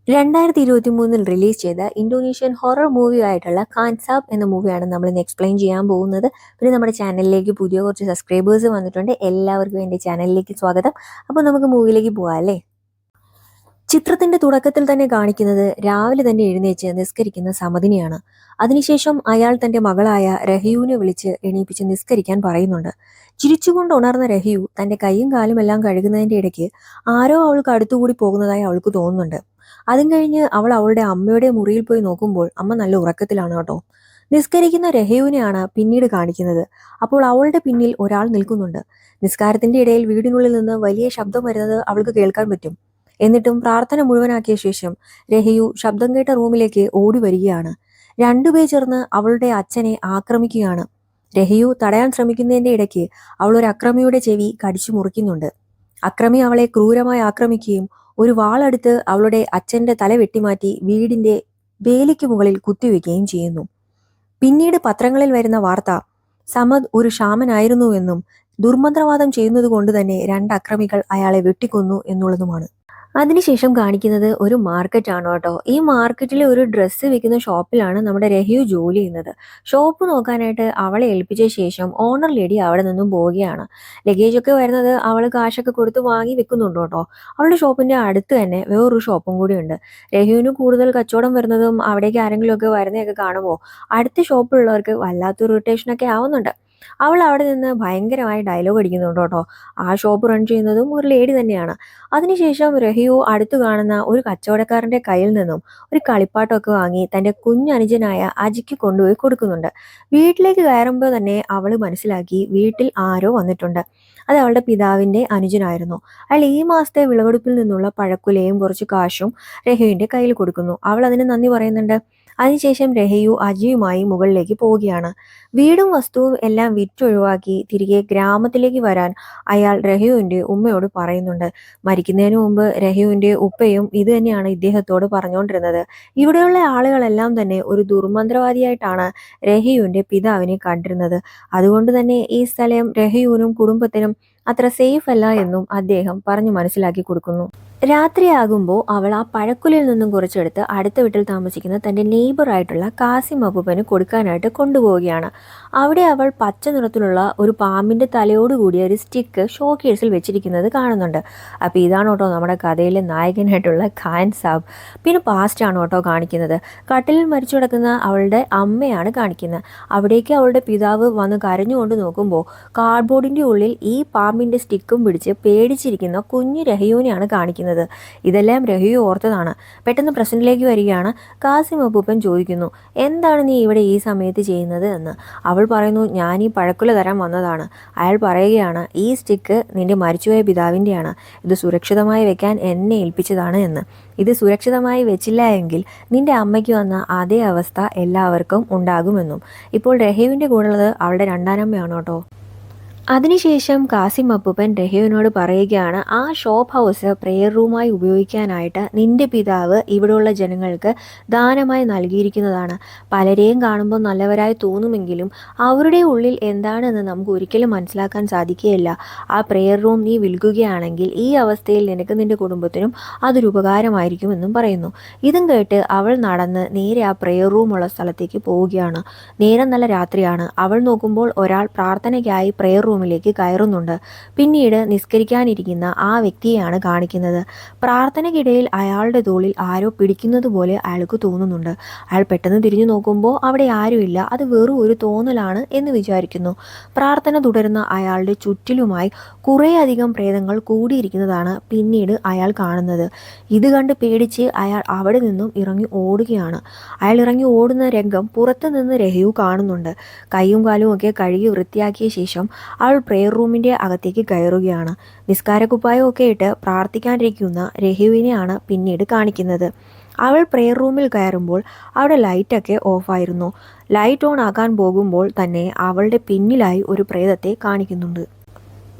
2023 release ചെയ്ത Indonesian horror movie ആയിട്ടുള്ള കാൻസാബ് എന്ന മൂവിയാണ് നമ്മൾ ഇന്ന് എക്സ്പ്ലെയിൻ ചെയ്യാൻ പോകുന്നത്. പിന്നെ നമ്മുടെ ചാനലിലേക്ക് പുതിയ കുറച്ച് സബ്സ്ക്രൈബേഴ്സ് വന്നിട്ടുണ്ട്. എല്ലാവർക്കും എൻ്റെ ചാനലിലേക്ക് സ്വാഗതം. അപ്പോൾ നമുക്ക് മൂവിയിലേക്ക് പോകാം അല്ലേ. ചിത്രത്തിന്റെ തുടക്കത്തിൽ തന്നെ കാണിക്കുന്നത് രാവിലെ തന്നെ എഴുന്നേറ്റ് നിസ്കരിക്കുന്ന സമദിനെയാണ്. അതിനുശേഷം അയാൾ തന്റെ മകളായ രഹിയുവിനെ വിളിച്ച് എണീപ്പിച്ച് നിസ്കരിക്കാൻ പറയുന്നുണ്ട്. ചിരിച്ചുകൊണ്ട് ഉണർന്ന രഹിയു തന്റെ കൈയും കാലും എല്ലാം കഴുകുന്നതിന്റെ ഇടയ്ക്ക് ആരോ അവൾക്ക് അടുത്തുകൂടി പോകുന്നതായി അവൾക്ക് തോന്നുന്നുണ്ട്. അതും കഴിഞ്ഞ് അവൾ അവളുടെ അമ്മയുടെ മുറിയിൽ പോയി നോക്കുമ്പോൾ അമ്മ നല്ല ഉറക്കത്തിലാണ് കേട്ടോ. നിസ്കരിക്കുന്ന രഹയുവിനെയാണ് പിന്നീട് കാണിക്കുന്നത്. അപ്പോൾ അവളുടെ പിന്നിൽ ഒരാൾ നിൽക്കുന്നുണ്ട്. നിസ്കാരത്തിന്റെ ഇടയിൽ വീടിനുള്ളിൽ നിന്ന് വലിയ ശബ്ദം വരുന്നത് അവൾക്ക് കേൾക്കാൻ പറ്റും. എന്നിട്ടും പ്രാർത്ഥന മുഴുവനാക്കിയ ശേഷം രഹയു ശബ്ദം കേട്ട റൂമിലേക്ക് ഓടി വരികയാണ്. രണ്ടുപേർ ചേർന്ന് അവളുടെ അച്ഛനെ ആക്രമിക്കുകയാണ്. രഹയു തടയാൻ ശ്രമിക്കുന്നതിന്റെ ഇടയ്ക്ക് അവൾ ഒരു അക്രമിയുടെ ചെവി കടിച്ചു മുറിക്കുന്നുണ്ട്. അക്രമി അവളെ ക്രൂരമായി ആക്രമിക്കുകയും ഒരു വാളെടുത്ത് അവളുടെ അച്ഛന്റെ തല വെട്ടിമാറ്റി വീടിന്റെ വേലിക്ക് മുകളിൽ കുത്തിവെക്കുകയും ചെയ്യുന്നു. പിന്നീട് പത്രങ്ങളിൽ വരുന്ന വാർത്ത സമദ് ഒരു ഷാമനായിരുന്നുവെന്നും ദുർമന്ത്രവാദം ചെയ്യുന്നത് കൊണ്ട് തന്നെ രണ്ട് അക്രമികൾ അയാളെ വെട്ടിക്കൊന്നു എന്നുള്ളതുമാണ്. അതിനുശേഷം കാണിക്കുന്നത് ഒരു മാർക്കറ്റാണ് കേട്ടോ. ഈ മാർക്കറ്റിൽ ഒരു ഡ്രസ്സ് വിൽക്കുന്ന ഷോപ്പിലാണ് നമ്മുടെ രഹ്യു ജോലി ചെയ്യുന്നത്. ഷോപ്പ് നോക്കാനായിട്ട് അവളെ ഏൽപ്പിച്ച ശേഷം ഓണർ ലേഡി അവിടെ നിന്നും പോവുകയാണ്. ലഗേജൊക്കെ വരുന്നത് അവൾ കാശൊക്കെ കൊടുത്ത് വാങ്ങി വെക്കുന്നുണ്ട് കേട്ടോ. അവളുടെ ഷോപ്പിന്റെ അടുത്ത് തന്നെ വേറൊരു ഷോപ്പും കൂടി ഉണ്ട്. രഹ്യുവിന് കൂടുതൽ കച്ചവടം വരുന്നതും അവിടേക്ക് ആരെങ്കിലും ഒക്കെ വരുന്നതൊക്കെ കാണുമ്പോൾ അടുത്ത ഷോപ്പിലുള്ളവർക്ക് വല്ലാത്തൊരു ഇറിറ്റേഷനൊക്കെ ആവുന്നുണ്ട്. അവൾ അവിടെ നിന്ന് ഭയങ്കരമായി ഡയലോഗ് അടിക്കുന്നുണ്ട് കേട്ടോ. ആ ഷോപ്പ് റൺ ചെയ്യുന്നതും ഒരു ലേഡി തന്നെയാണ്. അതിനുശേഷം രഹിയു അടുത്തു കാണുന്ന ഒരു കച്ചവടക്കാരന്റെ കയ്യിൽ നിന്നും ഒരു കളിപ്പാട്ടമൊക്കെ വാങ്ങി തന്റെ കുഞ്ഞനുജനായ അജിക്ക് കൊണ്ടുപോയി കൊടുക്കുന്നുണ്ട്. വീട്ടിലേക്ക് കയറുമ്പോൾ തന്നെ അവൾ മനസ്സിലാക്കി വീട്ടിൽ ആരോ വന്നിട്ടുണ്ട്. അത് അവളുടെ പിതാവിന്റെ അനുജനായിരുന്നു. അയാൾ ഈ മാസത്തെ വിളവെടുപ്പിൽ നിന്നുള്ള പഴക്കുലയും കുറച്ച് കാശും രഹയുവിന്റെ കയ്യിൽ കൊടുക്കുന്നു. അവൾ അതിന് നന്ദി പറയുന്നുണ്ട്. അതിനുശേഷം രഹയു അജിയുമായി മുകളിലേക്ക് പോവുകയാണ്. വീടും വസ്തുവും എല്ലാം വിറ്റൊഴിവാക്കി തിരികെ ഗ്രാമത്തിലേക്ക് വരാൻ അയാൾ രഹയുവിന്റെ ഉമ്മയോട് പറയുന്നുണ്ട്. മരിക്കുന്നതിന് മുമ്പ് രഹയുവിന്റെ ഉപ്പയും ഇത് തന്നെയാണ് ഇദ്ദേഹത്തോട് പറഞ്ഞുകൊണ്ടിരുന്നത്. ഇവിടെയുള്ള ആളുകളെല്ലാം തന്നെ ഒരു ദുർമന്ത്രവാദിയായിട്ടാണ് രഹയുവിന്റെ പിതാവിനെ കണ്ടിരുന്നത്. അതുകൊണ്ട് തന്നെ ഈ സ്ഥലം രഹയുവിനും കുടുംബത്തിനും അത്ര സേഫ് അല്ല എന്നും അദ്ദേഹം പറഞ്ഞു മനസ്സിലാക്കി കൊടുക്കുന്നു. രാത്രിയാകുമ്പോൾ അവൾ ആ പഴക്കുലയിൽ നിന്നും കുറച്ചെടുത്ത് അടുത്ത വീട്ടിൽ താമസിക്കുന്ന തൻ്റെ നെയ്ബറായിട്ടുള്ള കാസിം അപ്പൂപ്പന് കൊടുക്കാനായിട്ട് കൊണ്ടുപോവുകയാണ്. അവിടെ അവൾ പച്ച നിറത്തിലുള്ള ഒരു പാമ്പിൻ്റെ തലയോടുകൂടിയ ഒരു സ്റ്റിക്ക് ഷോക്കേഴ്സിൽ വെച്ചിരിക്കുന്നത് കാണുന്നുണ്ട്. അപ്പോൾ ഇതാണ് കേട്ടോ നമ്മുടെ കഥയിലെ നായകനായിട്ടുള്ള ഖാൻ സാബ്. പിന്നെ പാസ്റ്റാണ് കേട്ടോ കാണിക്കുന്നത്. കട്ടിലിൽ മരിച്ചു കിടക്കുന്ന അവളുടെ അമ്മയാണ് കാണിക്കുന്നത്. അവിടേക്ക് അവളുടെ പിതാവ് വന്ന് കരഞ്ഞുകൊണ്ട് നോക്കുമ്പോൾ കാർഡ്ബോർഡിൻ്റെ ഉള്ളിൽ ഈ പാമ്പിൻ്റെ സ്റ്റിക്കും പിടിച്ച് പേടിച്ചിരിക്കുന്ന കുഞ്ഞു രഹയുവിനെയാണ് കാണിക്കുന്നത്. ഇതെല്ലാം രഹയു ഓർത്തതാണ്. പെട്ടെന്ന് പ്രസന്റിലേക്ക് വരികയാണ്. കാസിം അപ്പൂപ്പൻ ചോദിക്കുന്നു, എന്താണ് നീ ഇവിടെ ഈ സമയത്ത് ചെയ്യുന്നത് എന്ന്. അവൾ പറയുന്നു, ഞാൻ ഈ പഴക്കുല തരാൻ വന്നതാണ്. അയാൾ പറയുകയാണ്, ഈ സ്റ്റിക്ക് നിന്റെ മരിച്ചുപോയ പിതാവിൻ്റെയാണ്. ഇത് സുരക്ഷിതമായി വെക്കാൻ എന്നെ ഏൽപ്പിച്ചതാണ് എന്ന്. ഇത് സുരക്ഷിതമായി വെച്ചില്ല എങ്കിൽ നിന്റെ അമ്മയ്ക്ക് വന്ന അതേ അവസ്ഥ എല്ലാവർക്കും ഉണ്ടാകുമെന്നും. ഇപ്പോൾ രഹയുവിൻ്റെ കൂടെയുള്ളത് അവളുടെ രണ്ടാനമ്മയാണ് കേട്ടോ. അതിനുശേഷം കാസിം അപ്പൂപ്പൻ രഹയുവിനോട് പറയുകയാണ്, ആ ഷോപ്പ് ഹൗസ് പ്രെയർ റൂമായി ഉപയോഗിക്കാനായിട്ട് നിന്റെ പിതാവ് ഇവിടെയുള്ള ജനങ്ങൾക്ക് ദാനമായി നൽകിയിരിക്കുന്നതാണ്. പലരെയും കാണുമ്പോൾ നല്ലവരായി തോന്നുമെങ്കിലും അവരുടെ ഉള്ളിൽ എന്താണെന്ന് നമുക്ക് ഒരിക്കലും മനസ്സിലാക്കാൻ സാധിക്കുകയില്ല. ആ പ്രെയർ റൂം നീ വിൽക്കുകയാണെങ്കിൽ ഈ അവസ്ഥയിൽ നിനക്ക് നിന്റെ കുടുംബത്തിനും അതൊരു ഉപകാരമായിരിക്കുമെന്നും പറയുന്നു. ഇതും കേട്ട് അവൾ നടന്ന് നേരെ ആ പ്രെയർ റൂമുള്ള സ്ഥലത്തേക്ക് പോവുകയാണ്. നേരം നല്ല രാത്രിയാണ്. അവൾ നോക്കുമ്പോൾ ഒരാൾ പ്രാർത്ഥനയ്ക്കായി പ്രെയർ റൂമിലേക്ക് കയറുന്നുണ്ട്. പിന്നീട് നിസ്കരിക്കാനിരിക്കുന്ന ആ വ്യക്തിയെയാണ് കാണിക്കുന്നത്. പ്രാർത്ഥനയ്ക്കിടയിൽ അയാളുടെ തോളിൽ ആരോ പിടിക്കുന്നത് പോലെ അയാൾക്ക് തോന്നുന്നുണ്ട്. അയാൾ പെട്ടെന്ന് തിരിഞ്ഞു നോക്കുമ്പോൾ അവിടെ ആരുമില്ല. അത് വെറും ഒരു തോന്നലാണ് എന്ന് വിചാരിക്കുന്നു. പ്രാർത്ഥന തുടരുന്ന അയാളുടെ ചുറ്റിലുമായി കുറേയധികം പ്രേതങ്ങൾ കൂടിയിരിക്കുന്നതാണ് പിന്നീട് അയാൾ കാണുന്നത്. ഇത് കണ്ട് പേടിച്ച് അയാൾ അവിടെ നിന്നും ഇറങ്ങി ഓടുകയാണ്. അയാൾ ഇറങ്ങി ഓടുന്ന രംഗം പുറത്തു നിന്ന് രഹയു കാണുന്നുണ്ട്. കൈയും കാലും ഒക്കെ കഴുകി വൃത്തിയാക്കിയ ശേഷം അവൾ പ്രെയർ റൂമിൻ്റെ അകത്തേക്ക് കയറുകയാണ്. നിസ്കാരക്കുപ്പായമൊക്കെ ഇട്ട് പ്രാർത്ഥിക്കാനിരിക്കുന്ന രഹയുവിനെയാണ് പിന്നീട് കാണിക്കുന്നത്. അവൾ പ്രെയർ റൂമിൽ കയറുമ്പോൾ അവിടെ ലൈറ്റൊക്കെ ഓഫായിരുന്നു. ലൈറ്റ് ഓൺ ആക്കാൻ പോകുമ്പോൾ തന്നെ അവളുടെ പിന്നിലായി ഒരു പ്രേതത്തെ കാണിക്കുന്നുണ്ട്.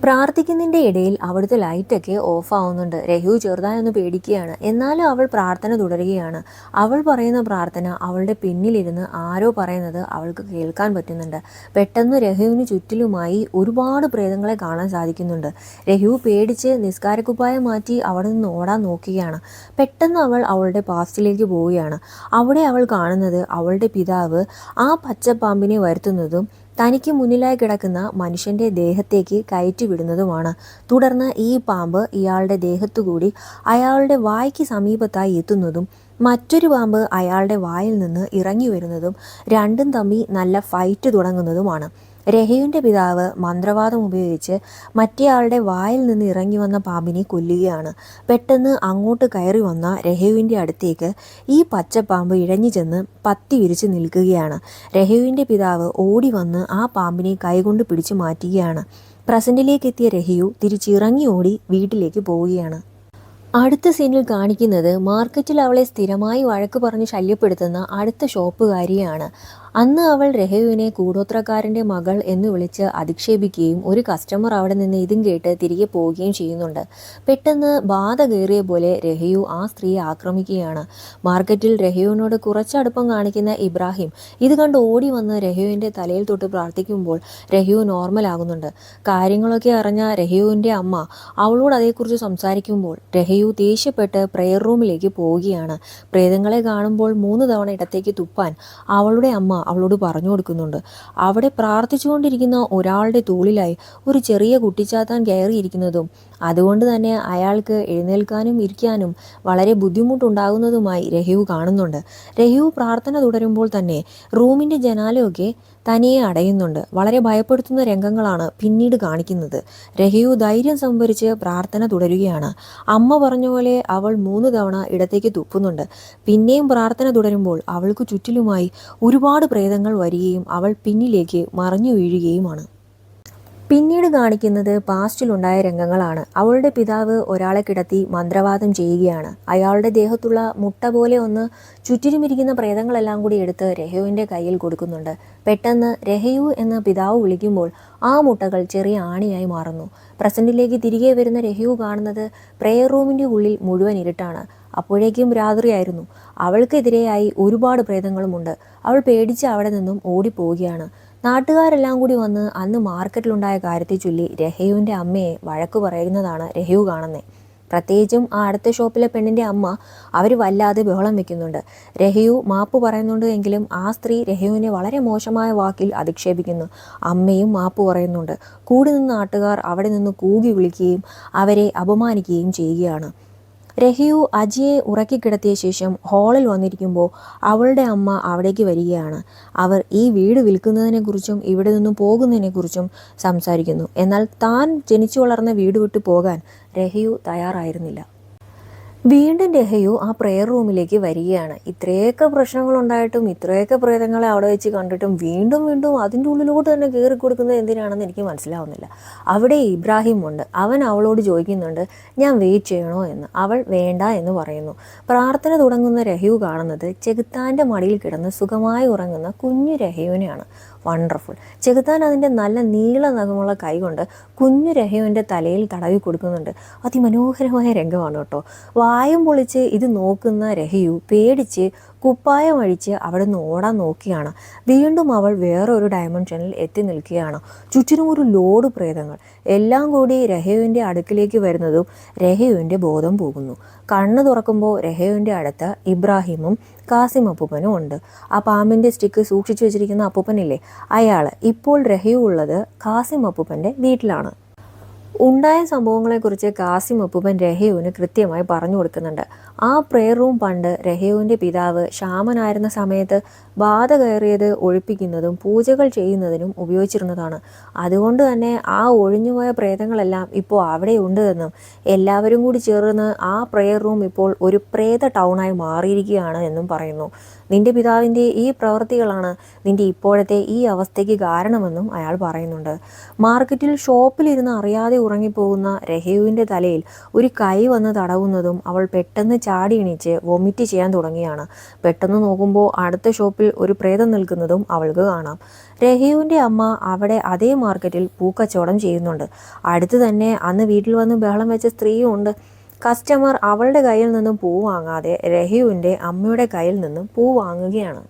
പ്രാർത്ഥിക്കുന്നതിൻ്റെ ഇടയിൽ അവിടുത്തെ ലൈറ്റൊക്കെ ഓഫ് ആവുന്നുണ്ട്. രഹു ചെറുതായൊന്ന് പേടിക്കുകയാണ്. എന്നാലും അവൾ പ്രാർത്ഥന തുടരുകയാണ്. അവൾ പറയുന്ന പ്രാർത്ഥന അവളുടെ പിന്നിലിരുന്ന് ആരോ പറയുന്നത് അവൾക്ക് കേൾക്കാൻ പറ്റുന്നുണ്ട്. പെട്ടെന്ന് രഹുവിന് ചുറ്റിലുമായി ഒരുപാട് പ്രേതങ്ങളെ കാണാൻ സാധിക്കുന്നുണ്ട്. രഹു പേടിച്ച് നിസ്കാരക്കുപ്പായം മാറ്റി അവിടെ നിന്ന് ഓടാൻ നോക്കുകയാണ്. പെട്ടെന്ന് അവൾ അവളുടെ പാസ്റ്റിലേക്ക് പോവുകയാണ്. അവിടെ അവൾ കാണുന്നത് അവളുടെ പിതാവ് ആ പച്ചപ്പാമ്പിനെ വരുത്തുന്നതും തനിക്ക് മുന്നിലായി കിടക്കുന്ന മനുഷ്യൻ്റെ ദേഹത്തേക്ക് കയറ്റിവിടുന്നതുമാണ്. തുടർന്ന് ഈ പാമ്പ് ഇയാളുടെ ദേഹത്തുകൂടി അയാളുടെ വായ്ക്ക് സമീപത്തായി എത്തുന്നതും മറ്റൊരു പാമ്പ് അയാളുടെ വായിൽ നിന്ന് ഇറങ്ങി വരുന്നതും രണ്ടും തമ്മിൽ നല്ല ഫൈറ്റ് തുടങ്ങുന്നതുമാണ്. രഹുവിൻ്റെ പിതാവ് മന്ത്രവാദം ഉപയോഗിച്ച് മറ്റേയാളുടെ വായിൽ നിന്ന് ഇറങ്ങി വന്ന പാമ്പിനെ കൊല്ലുകയാണ്. പെട്ടെന്ന് അങ്ങോട്ട് കയറി വന്ന രഹുവിൻ്റെ അടുത്തേക്ക് ഈ പച്ചപ്പാമ്പ് ഇഴഞ്ഞു ചെന്ന് പത്തി വിരിച്ച് നിൽക്കുകയാണ്. രഹുവിൻ്റെ പിതാവ് ഓടി വന്ന് ആ പാമ്പിനെ കൈകൊണ്ട് പിടിച്ചു മാറ്റുകയാണ്. പ്രസൻറ്റിലേക്ക് എത്തിയ രഹു തിരിച്ചിറങ്ങി ഓടി വീട്ടിലേക്ക് പോവുകയാണ്. അടുത്ത സീനിൽ കാണിക്കുന്നത് മാർക്കറ്റിൽ അവളെ സ്ഥിരമായി വഴക്ക് പറഞ്ഞ് ശല്യപ്പെടുത്തുന്ന അടുത്ത ഷോപ്പുകാരിയാണ്. അന്ന് അവൾ രഹുവിനെ കൂടോത്രക്കാരൻ്റെ മകൾ എന്ന് വിളിച്ച് അധിക്ഷേപിക്കുകയും ഒരു കസ്റ്റമർ അവിടെ നിന്ന് ഇതും കേട്ട് തിരികെ പോവുകയും ചെയ്യുന്നുണ്ട്. പെട്ടെന്ന് ബാധ കയറിയ പോലെ രഹു ആ സ്ത്രീയെ ആക്രമിക്കുകയാണ്. മാർക്കറ്റിൽ രഹുവിനോട് കുറച്ചടുപ്പം കാണിക്കുന്ന ഇബ്രാഹിം ഇത് കണ്ട് ഓടി വന്ന് രഹുവിൻ്റെ തലയിൽ തൊട്ട് പ്രാർത്ഥിക്കുമ്പോൾ രഹു നോർമലാകുന്നുണ്ട്. കാര്യങ്ങളൊക്കെ അറിഞ്ഞ രഹുവിൻ്റെ അമ്മ അവളോട് അതേക്കുറിച്ച് സംസാരിക്കുമ്പോൾ രഹു ദേഷ്യപ്പെട്ട് പ്രെയർ റൂമിലേക്ക് പോവുകയാണ്. പ്രേതങ്ങളെ കാണുമ്പോൾ 3 തവണ ഇടത്തേക്ക് തുപ്പാൻ അവളുടെ അമ്മ അവളോട് പറഞ്ഞു കൊടുക്കുന്നുണ്ട്. അവിടെ പ്രാർത്ഥിച്ചുകൊണ്ടിരിക്കുന്ന ഒരാളുടെ തോളിലായി ഒരു ചെറിയ കുട്ടിച്ചാത്താൻ കയറിയിരിക്കുന്നതും അതുകൊണ്ട് തന്നെ അയാൾക്ക് എഴുന്നേൽക്കാനും ഇരിക്കാനും വളരെ ബുദ്ധിമുട്ടുണ്ടാകുന്നതുമായി രഹു കാണുന്നുണ്ട്. രഹു പ്രാർത്ഥന തുടരുമ്പോൾ തന്നെ റൂമിൻ്റെ ജനാലയൊക്കെ തനിയെ അടയുന്നുണ്ട്. വളരെ ഭയപ്പെടുത്തുന്ന രംഗങ്ങളാണ് പിന്നീട് കാണിക്കുന്നത്. രഹു ധൈര്യം സംഭരിച്ച് പ്രാർത്ഥന തുടരുകയാണ്. അമ്മ പറഞ്ഞ പോലെ അവൾ 3 തവണ ഇടത്തേക്ക് തുപ്പുന്നുണ്ട്. പിന്നെയും പ്രാർത്ഥന തുടരുമ്പോൾ അവൾക്ക് ചുറ്റിലുമായി ഒരുപാട് പ്രേതങ്ങൾ വരികയും അവൾ പിന്നിലേക്ക് മറിഞ്ഞു വീഴുകയുമാണ്. പിന്നീട് കാണിക്കുന്നത് പാസ്റ്റിലുണ്ടായ രംഗങ്ങളാണ്. അവളുടെ പിതാവ് ഒരാളെ കിടത്തി മന്ത്രവാദം ചെയ്യുകയാണ്. അയാളുടെ ദേഹത്തുള്ള മുട്ട പോലെ ഒന്ന് ചുറ്റിലുമിരിക്കുന്ന പ്രേതങ്ങളെല്ലാം കൂടി എടുത്ത് രഹുവിൻ്റെ കയ്യിൽ കൊടുക്കുന്നുണ്ട്. പെട്ടെന്ന് രഹു എന്ന പിതാവ് വിളിക്കുമ്പോൾ ആ മുട്ടകൾ ചെറിയ ആണിയായി മാറുന്നു. പ്രസൻറ്റിലേക്ക് തിരികെ വരുന്ന രഹു കാണുന്നത് പ്രെയർ റൂമിൻ്റെ ഉള്ളിൽ മുഴുവൻ ഇരുട്ടാണ്. അപ്പോഴേക്കും രാത്രിയായിരുന്നു. അവൾക്കെതിരെയായി ഒരുപാട് പ്രേതങ്ങളുമുണ്ട്. അവൾ പേടിച്ച് അവിടെ നിന്നും ഓടിപ്പോവുകയാണ്. നാട്ടുകാരെല്ലാം കൂടി വന്ന് അന്ന് മാർക്കറ്റിലുണ്ടായ കാര്യത്തെ ചൊല്ലി രഹുവിൻ്റെ അമ്മയെ വഴക്ക് പറയുന്നതാണ് രഹു കാണുന്നത്. പ്രത്യേകിച്ചും ആ അടുത്ത ഷോപ്പിലെ പെണ്ണിൻ്റെ അമ്മ അവർ വല്ലാതെ ബഹളം വെക്കുന്നുണ്ട്. രഹു മാപ്പ് പറയുന്നുണ്ട് എങ്കിലും ആ സ്ത്രീ രഹുവിനെ വളരെ മോശമായ വാക്കിൽ അധിക്ഷേപിക്കുന്നു. അമ്മയും മാപ്പ് പറയുന്നുണ്ട്. കൂടി നിന്ന നാട്ടുകാർ അവിടെ നിന്ന് കൂകി വിളിക്കുകയും അവരെ അപമാനിക്കുകയും ചെയ്യുകയാണ്. രഹു അജിയെ ഉറക്കിക്കിടത്തിയ ശേഷം ഹാളിൽ വന്നിരിക്കുമ്പോൾ അവളുടെ അമ്മ അവിടേക്ക് വരികയാണ്. അവർ ഈ വീട് വിൽക്കുന്നതിനെക്കുറിച്ചും ഇവിടെ നിന്നും പോകുന്നതിനെക്കുറിച്ചും സംസാരിക്കുന്നു. എന്നാൽ താൻ ജനിച്ചു വളർന്ന വീട് വിട്ടു പോകാൻ രഹു തയ്യാറായിരുന്നില്ല. വീണ്ടും രഹു ആ പ്രെയർ റൂമിലേക്ക് വരികയാണ്. ഇത്രയൊക്കെ പ്രശ്നങ്ങളുണ്ടായിട്ടും ഇത്രയൊക്കെ പ്രേതങ്ങളെ അവിടെ വെച്ച് കണ്ടിട്ടും വീണ്ടും വീണ്ടും അതിൻ്റെ ഉള്ളിലോട്ട് തന്നെ കയറി കൊടുക്കുന്നത് എന്തിനാണെന്ന് എനിക്ക് മനസ്സിലാവുന്നില്ല. അവിടെ ഇബ്രാഹിം ഉണ്ട്. അവൻ അവളോട് ചോദിക്കുന്നുണ്ട് ഞാൻ വെയിറ്റ് ചെയ്യണോ എന്ന്. അവൾ വേണ്ട എന്ന് പറയുന്നു. പ്രാർത്ഥന തുടങ്ങുന്ന രഹു കാണുന്നത് ചെകുത്താൻ്റെ മടിയിൽ കിടന്ന് സുഖമായി ഉറങ്ങുന്ന കുഞ്ഞു രഹുവിനെയാണ്. വണ്ടർഫുൾ. ചെകുത്താൻ അതിൻ്റെ നല്ല നീള നഖമുള്ള കൈകൊണ്ട് കുഞ്ഞു രഹുവിൻ്റെ തലയിൽ തടവി കൊടുക്കുന്നുണ്ട്. അതിമനോഹരമായ രംഗമാണ് കേട്ടോ. വായും പൊളിച്ച് ഇത് നോക്കുന്ന രഹു പേടിച്ച് കുപ്പായം അഴിച്ച് അവിടെ നിന്ന് ഓടാൻ നോക്കിയാണ്. വീണ്ടും അവൾ വേറൊരു ഡയമെൻഷനിൽ എത്തി നിൽക്കുകയാണ്. ചുറ്റിനും ഒരു ലോഡ് പ്രേതങ്ങൾ എല്ലാം കൂടി രഹുവിൻ്റെ അടുക്കിലേക്ക് വരുന്നതും രഹുവിൻ്റെ ബോധം പോകുന്നു. കണ്ണ് തുറക്കുമ്പോൾ രഹുവിൻ്റെ അടുത്ത് ഇബ്രാഹിമും കാസിം അപ്പൂപ്പനും ഉണ്ട്. ആ പാമ്പിൻ്റെ സ്റ്റിക്ക് സൂക്ഷിച്ചു വെച്ചിരിക്കുന്ന അപ്പൂപ്പനില്ലേ, അയാൾ. ഇപ്പോൾ രഹു ഉള്ളത് കാസിം അപ്പൂപ്പൻ്റെ വീട്ടിലാണ്. ഉണ്ടായ സംഭവങ്ങളെക്കുറിച്ച് കാസിം അപ്പൂപ്പൻ രഹുവിന് കൃത്യമായി പറഞ്ഞു കൊടുക്കുന്നുണ്ട്. ആ പ്രെയർ റൂം പണ്ട് രഹുവിൻ്റെ പിതാവ് ഷാമനായിരുന്ന സമയത്ത് ബാധ കയറിയത് ഒഴിപ്പിക്കുന്നതും പൂജകൾ ചെയ്യുന്നതിനും ഉപയോഗിച്ചിരുന്നതാണ്. അതുകൊണ്ട് തന്നെ ആ ഒഴിഞ്ഞുപോയ പ്രേതങ്ങളെല്ലാം ഇപ്പോൾ അവിടെ ഉണ്ട് എന്നും എല്ലാവരും കൂടി ചേർന്ന് ആ പ്രെയർ റൂം ഇപ്പോൾ ഒരു പ്രേത ടൗണായി മാറിയിരിക്കുകയാണ് എന്നും പറയുന്നു. നിന്റെ പിതാവിൻ്റെ ഈ പ്രവൃത്തികളാണ് നിന്റെ ഇപ്പോഴത്തെ ഈ അവസ്ഥയ്ക്ക് കാരണമെന്നും അയാൾ പറയുന്നുണ്ട്. മാർക്കറ്റിൽ ഷോപ്പിലിരുന്ന് അറിയാതെ ഉറങ്ങിപ്പോകുന്ന രഹുവിൻ്റെ തലയിൽ ഒരു കൈ വന്ന് തടവുന്നതും അവൾ പെട്ടെന്ന് ചാടി എണീച്ച് വൊമിറ്റ് ചെയ്യാൻ തുടങ്ങിയാണ്. പെട്ടെന്ന് നോക്കുമ്പോൾ അടുത്ത ഷോപ്പിൽ ഒരു പ്രേതം നിൽക്കുന്നതും അവൾക്ക് കാണാം. രഹയുവിൻ്റെ അമ്മ അവിടെ അതേ മാർക്കറ്റിൽ പൂക്കച്ചവടം ചെയ്യുന്നുണ്ട്. അടുത്ത് തന്നെ അന്ന് വീട്ടിൽ വന്ന് ബഹളം വെച്ച സ്ത്രീയും ഉണ്ട്. കസ്റ്റമർ അവളുടെ കയ്യിൽ നിന്നും പൂ വാങ്ങാതെ രഹയുവിൻ്റെ അമ്മയുടെ കയ്യിൽ നിന്നും പൂ വാങ്ങുകയാണ്.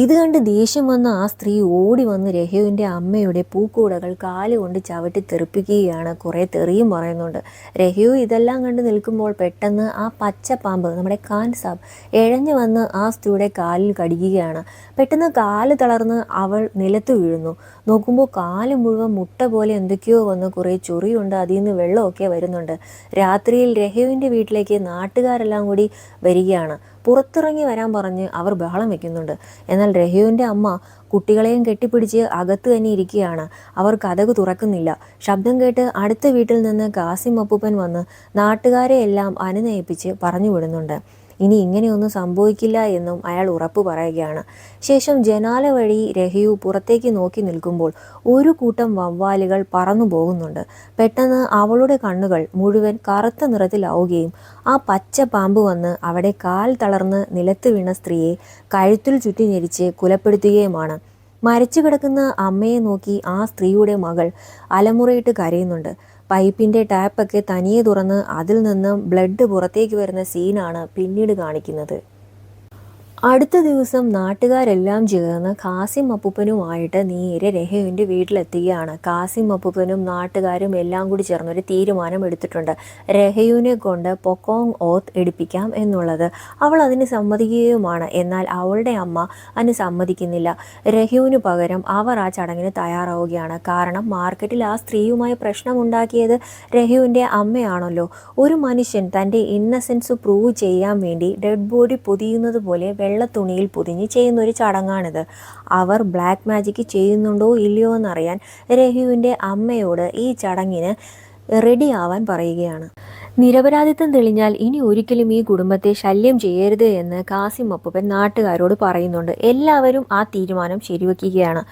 ഇത് കണ്ട് ദേഷ്യം വന്ന ആ സ്ത്രീ ഓടി വന്ന് രഹയുവിൻ്റെ അമ്മയുടെ പൂക്കൂടകൾ കാലുകൊണ്ട് ചവിട്ടി തെറിപ്പിക്കുകയാണ്. കുറേ തെറിയും പറയുന്നുണ്ട്. രഹയു ഇതെല്ലാം കണ്ട് നിൽക്കുമ്പോൾ പെട്ടെന്ന് ആ പച്ചപ്പാമ്പ്, നമ്മുടെ കാൻസാബ്, എഴഞ്ഞു വന്ന് ആ സ്ത്രീയുടെ കാലിൽ കടിക്കുകയാണ്. പെട്ടെന്ന് കാല് തളർന്ന് അവൾ നിലത്ത് വീഴുന്നു. നോക്കുമ്പോൾ കാല് മുഴുവൻ മുട്ട പോലെ എന്തൊക്കെയോ വന്ന് കുറേ ചൊറിയുണ്ട്, അതിൽ നിന്ന് വെള്ളമൊക്കെ വരുന്നുണ്ട്. രാത്രിയിൽ രഹയുവിൻ്റെ വീട്ടിലേക്ക് നാട്ടുകാരെല്ലാം കൂടി വരികയാണ്. പുറത്തിറങ്ങി വരാൻ പറഞ്ഞ് അവർ ബഹളം വെക്കുന്നുണ്ട്. എന്നാൽ രഹയുവിൻ്റെ അമ്മ കുട്ടികളെയും കെട്ടിപ്പിടിച്ച് അകത്ത് തന്നെ ഇരിക്കുകയാണ്. അവർ കതക് തുറക്കുന്നില്ല. ശബ്ദം കേട്ട് അടുത്ത വീട്ടിൽ നിന്ന് കാസിം അപ്പൂപ്പൻ വന്ന് നാട്ടുകാരെ എല്ലാം അനുനയിപ്പിച്ച് പറഞ്ഞു വിടുന്നുണ്ട്. ഇനി ഇങ്ങനെയൊന്നും സംഭവിക്കില്ല എന്നും അയാൾ ഉറപ്പ് പറയുകയാണ്. ശേഷം ജനാല വഴി രഹയു പുറത്തേക്ക് നോക്കി നിൽക്കുമ്പോൾ ഒരു കൂട്ടം വവ്വാലുകൾ പറന്നു പോകുന്നുണ്ട്. പെട്ടെന്ന് അവളുടെ കണ്ണുകൾ മുഴുവൻ കറുത്ത നിറത്തിലാവുകയും ആ പച്ച പാമ്പ് വന്ന് അവിടെ കാൽ തളർന്ന് നിലത്ത് വീണ സ്ത്രീയെ കഴുത്തിൽ ചുറ്റി ഞെരിച്ച് കുലപ്പെടുത്തുകയുമാണ്. മരിച്ചു കിടക്കുന്ന അമ്മയെ നോക്കി ആ സ്ത്രീയുടെ മകൾ അലമുറയിട്ട് കരയുന്നുണ്ട്. പൈപ്പിൻ്റെ ടാപ്പൊക്കെ തനിയെ തുറന്ന് അതിൽ നിന്നും ബ്ലഡ് പുറത്തേക്ക് വരുന്ന സീനാണ് പിന്നീട് കാണിക്കുന്നത്. അടുത്ത ദിവസം നാട്ടുകാരെല്ലാം ചേർന്ന് കാസിം അപ്പൂപ്പനുമായിട്ട് നേരെ രഹയുവിൻ്റെ വീട്ടിലെത്തുകയാണ്. കാസിം അപ്പൂപ്പനും നാട്ടുകാരും എല്ലാം കൂടി ചേർന്നൊരു തീരുമാനം എടുത്തിട്ടുണ്ട്. രഹയുവിനെ കൊണ്ട് പൊക്കോങ് ഓത്ത് എടുപ്പിക്കാം എന്നുള്ളത്. അവൾ അതിന് സമ്മതിക്കുകയുമാണ്. എന്നാൽ അവളുടെ അമ്മ അതിന് സമ്മതിക്കുന്നില്ല. രഹയുവിന് പകരം അവർ ആ ചടങ്ങിന് തയ്യാറാവുകയാണ്. കാരണം മാർക്കറ്റിൽ ആ സ്ത്രീയുമായി പ്രശ്നമുണ്ടാക്കിയത് രഹയുവിൻ്റെ അമ്മയാണല്ലോ. ഒരു മനുഷ്യൻ തൻ്റെ ഇന്നസെൻസ് പ്രൂവ് ചെയ്യാൻ വേണ്ടി ഡെഡ് ബോഡി പൊതിയുന്നത് പോലെ വെള്ളത്തുണിയിൽ പൊതിഞ്ഞ് ചെയ്യുന്നൊരു ചടങ്ങാണിത്. അവർ ബ്ലാക്ക് മാജിക്ക് ചെയ്യുന്നുണ്ടോ ഇല്ലയോ എന്നറിയാൻ രഹയുവിൻ്റെ അമ്മയോട് ഈ ചടങ്ങിന് റെഡി ആവാൻ പറയുകയാണ്. നിരപരാധിത്വം തെളിഞ്ഞാൽ ഇനി ഒരിക്കലും ഈ കുടുംബത്തെ ശല്യം ചെയ്യരുത് എന്ന് കാസിം അപ്പൂപ്പൻ നാട്ടുകാരോട് പറയുന്നുണ്ട്. എല്ലാവരും ആ തീരുമാനം ശരിവെക്കുകയാണ്.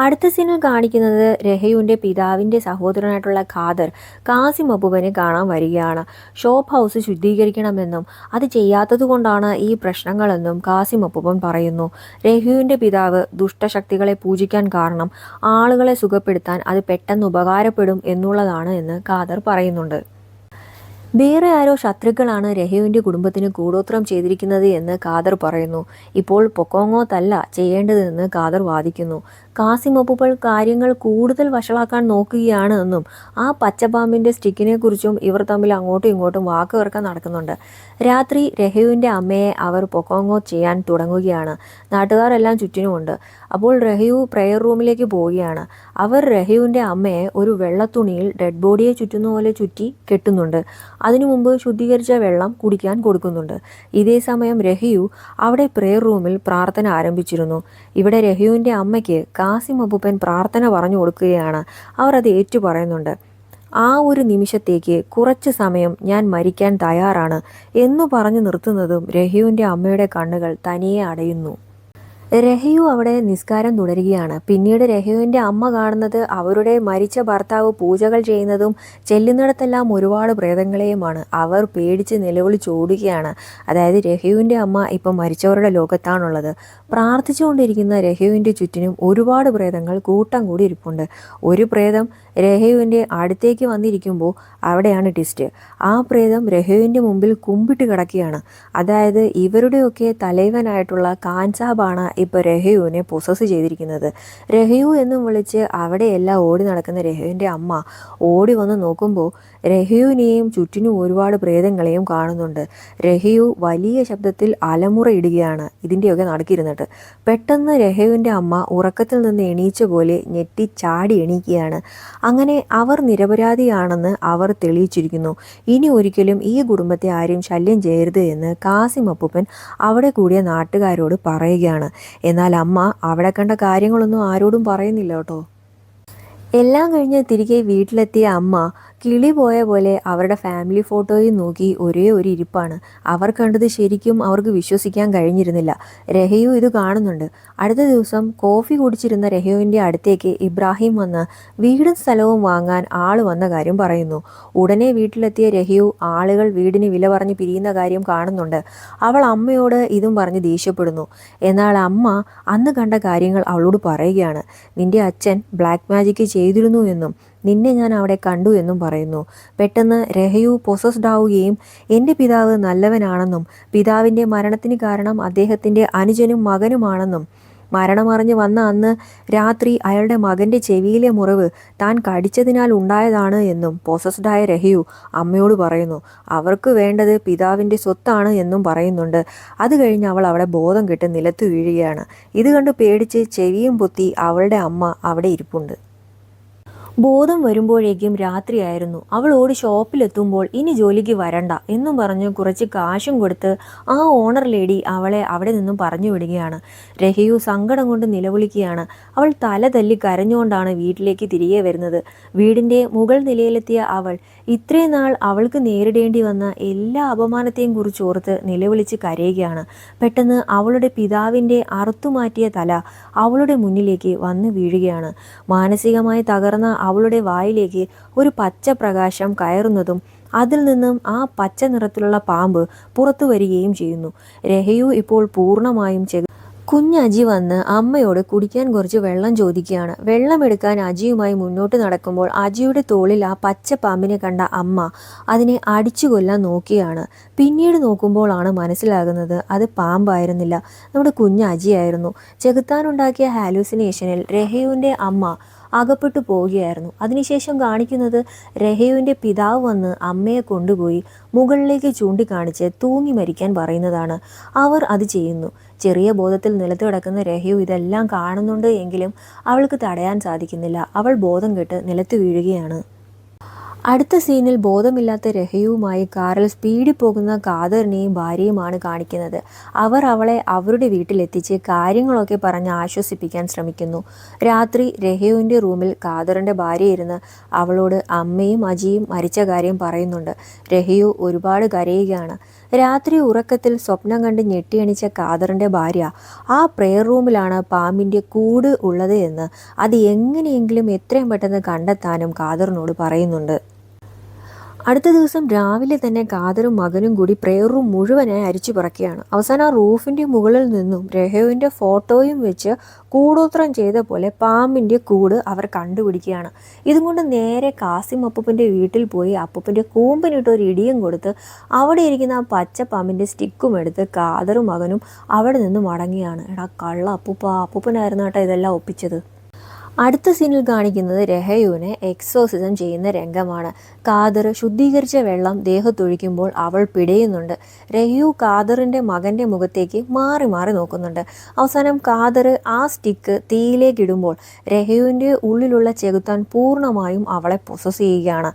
അടുത്ത സീനിൽ കാണിക്കുന്നത് രഹയുവിൻ്റെ പിതാവിൻ്റെ സഹോദരനായിട്ടുള്ള ഖാദർ കാസിം അപ്പൂപ്പനെ കാണാൻ വരികയാണ്. ഷോപ്പ് ഹൗസ് ശുദ്ധീകരിക്കണമെന്നും അത് ചെയ്യാത്തത് കൊണ്ടാണ് ഈ പ്രശ്നങ്ങളെന്നും കാസിം അപ്പൂപ്പൻ പറയുന്നു. രഹയുവിൻ്റെ പിതാവ് ദുഷ്ടശക്തികളെ പൂജിക്കാൻ കാരണം ആളുകളെ സുഖപ്പെടുത്താൻ അത് പെട്ടെന്ന് ഉപകാരപ്പെടും എന്നുള്ളതാണ് എന്ന് ഖാദർ പറയുന്നുണ്ട്. വേറെ ആരോ ശത്രുക്കളാണ് രഹയുവിൻ്റെ കുടുംബത്തിന് കൂടോത്രം ചെയ്തിരിക്കുന്നത് എന്ന് ഖാദർ പറയുന്നു. ഇപ്പോൾ പൊക്കോങ്ങോത്തല്ല ചെയ്യേണ്ടതെന്ന് ഖാദർ വാദിക്കുന്നു. കാസിം അപ്പൂപ്പൻ കാര്യങ്ങൾ കൂടുതൽ വഷളാക്കാൻ നോക്കുകയാണ് എന്നും ആ പച്ചപ്പാമ്പിൻ്റെ സ്റ്റിക്കിനെ കുറിച്ചും ഇവർ തമ്മിൽ അങ്ങോട്ടും ഇങ്ങോട്ടും വാക്കുതർക്കം നടക്കുന്നുണ്ട്. രാത്രി രഹയുവിൻ്റെ അമ്മയെ അവർ പൊക്കോങ്ങോ ചെയ്യാൻ തുടങ്ങുകയാണ്. നാട്ടുകാരെല്ലാം ചുറ്റിനുമുണ്ട്. അപ്പോൾ രഹയു പ്രെയർ റൂമിലേക്ക് പോവുകയാണ്. അവർ രഹയുവിൻ്റെ അമ്മയെ ഒരു വെള്ളത്തുണിയിൽ ഡെഡ് ബോഡിയെ ചുറ്റുന്ന പോലെ ചുറ്റി കെട്ടുന്നുണ്ട്. അതിനു മുമ്പ് ശുദ്ധീകരിച്ച വെള്ളം കുടിക്കാൻ കൊടുക്കുന്നുണ്ട്. ഇതേ സമയം രഹയു അവിടെ പ്രെയർ റൂമിൽ പ്രാർത്ഥന ആരംഭിച്ചിരുന്നു. ഇവിടെ രഹയുവിൻ്റെ അമ്മയ്ക്ക് കാസിം അപ്പൂപ്പൻ പ്രാർത്ഥന പറഞ്ഞു കൊടുക്കുകയാണ്. അവർ അത് ഏറ്റു പറയുന്നുണ്ട്. ആ ഒരു നിമിഷത്തേക്ക് കുറച്ച് സമയം ഞാൻ മരിക്കാൻ തയ്യാറാണ് എന്നു പറഞ്ഞു നിർത്തുന്നതും രഹയുവിൻ്റെ അമ്മയുടെ കണ്ണുകൾ തനിയെ അടയുന്നു. രഹയു അവിടെ നിസ്കാരം തുടരുകയാണ്. പിന്നീട് രഹയുവിൻ്റെ അമ്മ കാണുന്നത് അവരുടെ മരിച്ച ഭർത്താവ് പൂജകൾ ചെയ്യുന്നതും ചെല്ലുന്നിടത്തെല്ലാം ഒരുപാട് പ്രേതങ്ങളെയുമാണ്. അവർ പേടിച്ച് നിലവിളിച്ചോടുകയാണ്. അതായത് രഹയുവിൻ്റെ അമ്മ ഇപ്പം മരിച്ചവരുടെ ലോകത്താണുള്ളത്. പ്രാർത്ഥിച്ചുകൊണ്ടിരിക്കുന്ന രഹയുവിൻ്റെ ചുറ്റിനും ഒരുപാട് പ്രേതങ്ങൾ കൂട്ടം കൂടി ഇരിപ്പുണ്ട്. ഒരു പ്രേതം രഹയുവിൻ്റെ അടുത്തേക്ക് വന്നിരിക്കുമ്പോൾ അവിടെയാണ് ട്വിസ്റ്റ്. ആ പ്രേതം രഹയുവിൻ്റെ മുമ്പിൽ കുമ്പിട്ട് കിടക്കുകയാണ്. അതായത് ഇവരുടെയൊക്കെ തലൈവനായിട്ടുള്ള കാൻസാബാണ് ഇപ്പോൾ രഹയുവിനെ പൊസസ് ചെയ്തിരിക്കുന്നത്. രഹയു എന്നും വിളിച്ച് അവിടെയെല്ലാം ഓടി നടക്കുന്ന രഹയുവിൻ്റെ അമ്മ ഓടി വന്ന് നോക്കുമ്പോൾ രഹയുവിനെയും ചുറ്റിനും ഒരുപാട് പ്രേതങ്ങളെയും കാണുന്നുണ്ട്. രഹയു വലിയ ശബ്ദത്തിൽ അലമുറയിടുകയാണ് ഇതിൻ്റെയൊക്കെ നടക്കിരുന്നിട്ട്. പെട്ടെന്ന് രഹയുവിൻ്റെ അമ്മ ഉറക്കത്തിൽ നിന്ന് എണീച്ച പോലെ ഞെട്ടി ചാടി എണീക്കുകയാണ്. അങ്ങനെ അവർ നിരപരാധിയാണെന്ന് അവർ തെളിയിച്ചിരിക്കുന്നു. ഇനി ഒരിക്കലും ഈ കുടുംബത്തെ ആരും ശല്യം ചെയ്യരുത് എന്ന് കാസിം അപ്പൂപ്പൻ അവിടെ കൂടിയ നാട്ടുകാരോട് പറയുകയാണ്. എന്നാൽ അമ്മ അവിടെ കണ്ട കാര്യങ്ങളൊന്നും ആരോടും പറയുന്നില്ല കേട്ടോ. എല്ലാം കഴിഞ്ഞ് തിരികെ വീട്ടിലെത്തിയ അമ്മ കിളി പോയ പോലെ അവരുടെ ഫാമിലി ഫോട്ടോയും നോക്കി ഒരേ ഒരു ഇരിപ്പാണ്. അവർ കണ്ടത് ശരിക്കും അവർക്ക് വിശ്വസിക്കാൻ കഴിഞ്ഞിരുന്നില്ല. രഹയു ഇത് കാണുന്നുണ്ട്. അടുത്ത ദിവസം കോഫി കുടിച്ചിരുന്ന രഹയുവിൻ്റെ അടുത്തേക്ക് ഇബ്രാഹിം വന്ന് വീടും സ്ഥലവും വാങ്ങാൻ ആൾ വന്ന കാര്യം പറയുന്നു. ഉടനെ വീട്ടിലെത്തിയ രഹയു ആളുകൾ വീടിന് വില പറഞ്ഞ് പിരിയുന്ന കാര്യം കാണുന്നുണ്ട്. അവൾ അമ്മയോട് ഇതും പറഞ്ഞ് ദേഷ്യപ്പെടുന്നു. എന്നാൽ അമ്മ അന്ന് കണ്ട കാര്യങ്ങൾ അവളോട് പറയുകയാണ്. നിന്റെ അച്ഛൻ ബ്ലാക്ക് മാജിക് ചെയ്തിരുന്നു എന്നും നിന്നെ ഞാൻ അവിടെ കണ്ടു എന്നും പറയുന്നു. പെട്ടെന്ന് രഹയു പൊസസ്ഡ് ആവുകയും എൻ്റെ പിതാവ് നല്ലവനാണെന്നും പിതാവിൻ്റെ മരണത്തിന് കാരണം അദ്ദേഹത്തിൻ്റെ അനുജനും മകനുമാണെന്നും മരണമറിഞ്ഞ് വന്ന അന്ന് രാത്രി അയാളുടെ മകൻ്റെ ചെവിയിലെ മുറിവ് താൻ കടിച്ചതിനാൽ ഉണ്ടായതാണ് എന്നും പൊസസ്ഡായ രഹയു അമ്മയോട് പറയുന്നു. അവർക്ക് വേണ്ടത് പിതാവിൻ്റെ സ്വത്താണ് എന്നും പറയുന്നുണ്ട്. അത് കഴിഞ്ഞ് അവൾ അവിടെ ബോധം കെട്ട് നിലത്ത് വീഴുകയാണ്. ഇത് കണ്ട് പേടിച്ച് ചെവിയും പൊത്തി അവളുടെ അമ്മ അവിടെ ഇരിപ്പുണ്ട്. ബോധം വരുമ്പോഴേക്കും രാത്രിയായിരുന്നു. അവൾ ഓടി ഷോപ്പിലെത്തുമ്പോൾ ഇനി ജോലിക്ക് വരണ്ട എന്നും പറഞ്ഞ് കുറച്ച് കാശും കൊടുത്ത് ആ ഓണർ ലേഡി അവളെ അവിടെ നിന്നും പറഞ്ഞു വിടുകയാണ്. രഹയു സങ്കടം കൊണ്ട് നിലവിളിക്കുകയാണ്. അവൾ തല തല്ലി കരഞ്ഞുകൊണ്ടാണ് വീട്ടിലേക്ക് തിരികെ വരുന്നത്. വീടിൻ്റെ മുകൾ നിലയിലെത്തിയ അവൾ ഇത്രയും നാൾ അവൾക്ക് നേരിടേണ്ടി വന്ന എല്ലാ അപമാനത്തെയും കുറിച്ച് ഓർത്ത് നിലവിളിച്ച് കരയുകയാണ്. പെട്ടെന്ന് അവളുടെ പിതാവിൻ്റെ അറുത്തുമാറ്റിയ തല അവളുടെ മുന്നിലേക്ക് വന്നു വീഴുകയാണ്. മാനസികമായി തകർന്ന അവളുടെ വായിലേക്ക് ഒരു പച്ച പ്രകാശം കയറുന്നതും അതിൽ നിന്നും ആ പച്ച നിറത്തിലുള്ള പാമ്പ് പുറത്തു വരികയും ചെയ്യുന്നു. രഹയു ഇപ്പോൾ പൂർണ്ണമായും കുഞ്ഞജി വന്ന് അമ്മയോട് കുടിക്കാൻ കുറച്ച് വെള്ളം ചോദിക്കുകയാണ്. വെള്ളമെടുക്കാൻ അജിയുമായി മുന്നോട്ട് നടക്കുമ്പോൾ അജിയുടെ തോളിൽ ആ പച്ച പാമ്പിനെ കണ്ട അമ്മ അതിനെ അടിച്ചു കൊല്ലാൻ നോക്കിയാണ്. പിന്നീട് നോക്കുമ്പോഴാണ് മനസ്സിലാകുന്നത് അത് പാമ്പായിരുന്നില്ല, നമ്മുടെ കുഞ്ഞജിയായിരുന്നു. ചെകുത്താനുണ്ടാക്കിയ ഹാലൂസിനേഷനിൽ രഹയുവിൻ്റെ അമ്മ അകപ്പെട്ടു പോവുകയായിരുന്നു. അതിനുശേഷം കാണിക്കുന്നത് രഹയുവിൻ്റെ പിതാവ് വന്ന് അമ്മയെ കൊണ്ടുപോയി മുകളിലേക്ക് ചൂണ്ടിക്കാണിച്ച് തൂങ്ങി മരിക്കാൻ പറയുന്നതാണ്. അവർ അത് ചെയ്യുന്നു. ചെറിയ ബോധത്തിൽ നിലത്ത് കിടക്കുന്ന രഹയു ഇതെല്ലാം കാണുന്നുണ്ട് എങ്കിലും അവൾക്ക് തടയാൻ സാധിക്കുന്നില്ല. അവൾ ബോധം കെട്ട് നിലത്ത് വീഴുകയാണ്. അടുത്ത സീനിൽ ബോധമില്ലാത്ത രഹയുവുമായി കാറിൽ സ്പീഡിൽ പോകുന്ന ഖാദറിനെയും ഭാര്യയുമാണ് കാണിക്കുന്നത്. അവർ അവളെ അവരുടെ വീട്ടിലെത്തിച്ച് കാര്യങ്ങളൊക്കെ പറഞ്ഞ് ആശ്വസിപ്പിക്കാൻ ശ്രമിക്കുന്നു. രാത്രി രഹയുവിൻ്റെ റൂമിൽ ഖാദറിൻ്റെ ഭാര്യ ഇരുന്ന് അവളോട് അമ്മയും അജിയും മരിച്ച കാര്യം പറയുന്നുണ്ട്. രഹയു ഒരുപാട് കരയുകയാണ്. രാത്രി ഉറക്കത്തിൽ സ്വപ്നം കണ്ട് ഞെട്ടിയണിച്ച ഖാദറിൻ്റെ ഭാര്യ ആ പ്രെയർ റൂമിലാണ് പാമ്പിൻ്റെ കൂട് ഉള്ളത് എന്ന് അത് എങ്ങനെയെങ്കിലും എത്രയും പെട്ടെന്ന് കണ്ടെത്താനും ഖാദറിനോട് പറയുന്നുണ്ട്. അടുത്ത ദിവസം രാവിലെ തന്നെ ഖാദറും മകനും കൂടി പ്രെയർ റൂം മുഴുവനായി അരിച്ചു പറക്കുകയാണ്. അവസാനം ആ റൂഫിൻ്റെ മുകളിൽ നിന്നും രഹയുവിൻ്റെ ഫോട്ടോയും വെച്ച് കൂടോത്രം ചെയ്ത പോലെ പാമ്പിൻ്റെ കൂട് അവർ കണ്ടുപിടിക്കുകയാണ്. ഇതും കൊണ്ട് നേരെ കാസിം അപ്പൂപ്പൻ്റെ വീട്ടിൽ പോയി അപ്പൂപ്പൻ്റെ കൂമ്പിനിട്ട് ഒരു ഇടിയും കൊടുത്ത് അവിടെ ഇരിക്കുന്ന ആ പച്ച പാമ്പിൻ്റെ സ്റ്റിക്കും എടുത്ത് ഖാദറും മകനും അവിടെ നിന്ന് മടങ്ങിയാണ്. എടാ കള്ള അപ്പൂപ്പനായിരുന്നു കേട്ടോ ഇതെല്ലാം ഒപ്പിച്ചത്. അടുത്ത സീനിൽ കാണിക്കുന്നത് രഹയുവിനെ എക്സോസിസം ചെയ്യുന്ന രംഗമാണ്. ഖാദർ ശുദ്ധീകരിച്ച വെള്ളം ദേഹത്തൊഴിക്കുമ്പോൾ അവൾ പിടയുന്നുണ്ട്. രഹയു ഖാദറിൻ്റെ മകൻ്റെ മുഖത്തേക്ക് മാറി മാറി നോക്കുന്നുണ്ട്. അവസാനം ഖാദർ ആ സ്റ്റിക്ക് തീയിലേക്ക് ഇടുമ്പോൾ രഹയുവിൻ്റെ ഉള്ളിലുള്ള ചെകുത്താൻ പൂർണ്ണമായും അവളെ പൊസസ് ചെയ്യുകയാണ്.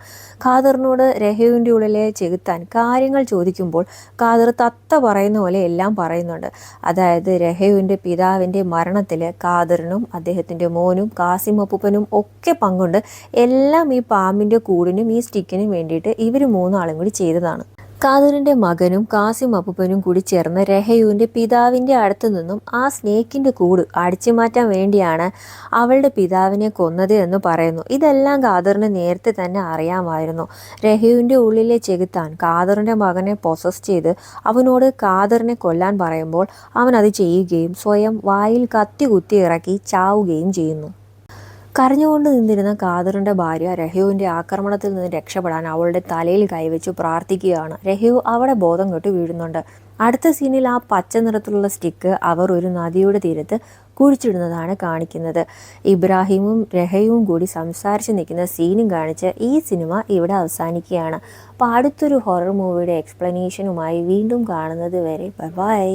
ഖാദറിനോട് രഹയുവിൻ്റെ ഉള്ളിലെ ചെകുത്താൻ കാര്യങ്ങൾ ചോദിക്കുമ്പോൾ ഖാദർ തത്ത പറയുന്ന പോലെ എല്ലാം പറയുന്നുണ്ട്. അതായത് രഹയുവിൻ്റെ പിതാവിൻ്റെ മരണത്തിൽ ഖാദറിനും അദ്ദേഹത്തിൻ്റെ മോനും കാസിം അപ്പൂപ്പനും ഒക്കെ പങ്കുണ്ട്. എല്ലാം ഈ പാമ്പിൻ്റെ കൂടിനും ഈ സ്റ്റിക്കിനും വേണ്ടിയിട്ട് ഇവർ മൂന്നാളും കൂടി ചെയ്തതാണ്. ഖാദറിൻ്റെ മകനും കാസിം അപ്പൂപ്പനും കൂടി ചേർന്ന് രഹയുവിൻ്റെ പിതാവിൻ്റെ അടുത്തു നിന്നും ആ സ്നേക്കിൻ്റെ കൂട് അടിച്ചു മാറ്റാൻ വേണ്ടിയാണ് അവളുടെ പിതാവിനെ കൊന്നത് എന്ന് പറയുന്നു. ഇതെല്ലാം ഖാദറിന് നേരത്തെ തന്നെ അറിയാമായിരുന്നു. രഹയുവിൻ്റെ ഉള്ളിലെ ചെകുത്താൻ ഖാദറിൻ്റെ മകനെ പൊസസ് ചെയ്ത് അവനോട് ഖാദറിനെ കൊല്ലാൻ പറയുമ്പോൾ അവൻ അത് ചെയ്യുകയും സ്വയം വായിൽ കത്തി കുത്തി ഇറക്കി ചാവുകയും ചെയ്യുന്നു. കരഞ്ഞുകൊണ്ട് നിന്നിരുന്ന ഖാദറിൻ്റെ ഭാര്യ രഹയുവിൻ്റെ ആക്രമണത്തിൽ നിന്ന് രക്ഷപ്പെടാൻ അവളുടെ തലയിൽ കൈവച്ചു പ്രാർത്ഥിക്കുകയാണ്. രഹയു അവിടെ ബോധം കെട്ട് വീഴുന്നുണ്ട്. അടുത്ത സീനിൽ ആ പച്ച നിറത്തിലുള്ള സ്റ്റിക്ക് അവർ ഒരു നദിയുടെ തീരത്ത് കുഴിച്ചിടുന്നതാണ് കാണിക്കുന്നത്. ഇബ്രാഹിമും രഹയുവും കൂടി സംസാരിച്ച് നിൽക്കുന്ന സീനും കാണിച്ച് ഈ സിനിമ ഇവിടെ അവസാനിക്കുകയാണ്. അപ്പോൾ അടുത്തൊരു ഹൊറർ മൂവിയുടെ എക്സ്പ്ലനേഷനുമായി വീണ്ടും കാണുന്നത് വരെ ബൈ.